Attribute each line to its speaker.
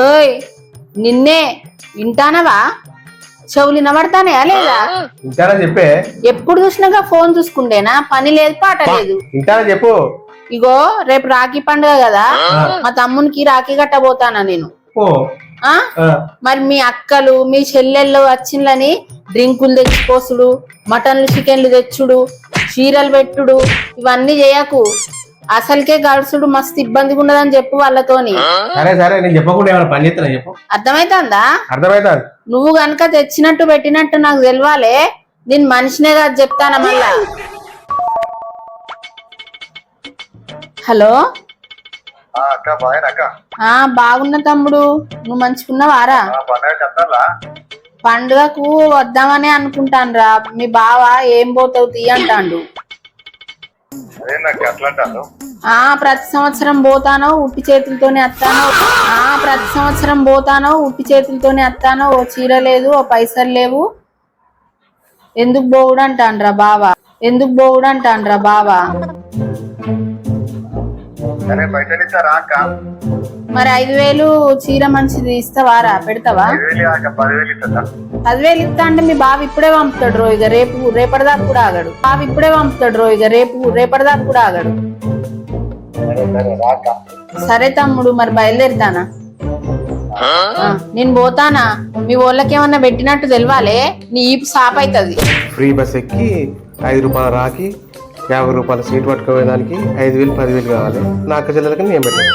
Speaker 1: ఓయ్ నిన్నే వింటానవా? చెవులు వినబడతానే లేదా?
Speaker 2: ఇంటారా చెప్పే.
Speaker 1: ఎప్పుడు చూసినాక ఫోన్ చూసుకుంటేనా? పని లేదు పాట లేదు.
Speaker 2: ఇంటారా చెప్పు.
Speaker 1: ఇగో రేపు రాఖీ పండుగ కదా, మా తమ్మునికి రాఖీ కట్టబోతానా నేను. మరి మీ అక్కలు మీ చెల్లెళ్ళు వచ్చిందని డ్రింకులు తెచ్చిపోసుడు, మటన్లు చికెన్లు తెచ్చుడు, చీరలు పెట్టుడు ఇవన్నీ చేయకు. అసలుకే గడుసుడు మస్తు ఇబ్బందిగా ఉన్నదని చెప్పు వాళ్ళతోని.
Speaker 2: సరే సరే నేను చెప్పకుండా ఏమైనా పని చేస్తున్నా చెప్పు.
Speaker 1: అర్థమైతుందా?
Speaker 2: అర్థమైతుంది.
Speaker 1: నువ్వు గనక తెచ్చినట్టు పెట్టినట్టు నాకు తెలవాలే. నేను మనిషినే కాదు చెప్తానా మళ్ళా. హలో బాగున్నా తమ్ముడు, నువ్వు మంచిగున్నావారా? పండుగకు వద్దామని అనుకుంటానురా. మీ బావ ఏం పోతావు తీ అంటాండు. ప్రతి సంవత్సరం పోతానో ఉట్టి చేతులతోనే వస్తానో, ప్రతి సంవత్సరం పోతానో ఉట్టి చేతులతోనే వస్తానో. ఓ చీర లేదు, ఓ పైసలు లేవు. ఎందుకు పోవుడు అంటాండ్రా బావా, ఎందుకు పోవుడు అంటాండ్రా బావా. మరి 5,000 చీర మంచిది ఇస్తావారా? పెడతావా? 10,000 ఇస్తా అంటే మీ బావ ఇప్పుడే పంపుతాడు రో. ఇక రేపటిదాకా కూడా ఆగడు. బావ ఇప్పుడే పంపుతాడు రో. ఇక రేపటిదాకా కూడా ఆగడు. సరే తమ్ముడు, మరి బయలుదేరుతానా? నేను పోతానా. మీ వాళ్ళకి ఏమన్నా పెట్టినట్టు తెలవాలే, నీ ఈపు సాప్ అవుతుంది.
Speaker 2: ఫ్రీ బస్ ఎక్కి 5 రూపాయల రాకి 50 రూపాయల సీట్ పట్టుకోవడానికి 5,000 10,000 కావాలి. నా అక్క చెల్లెలకి నేను పెట్టాను.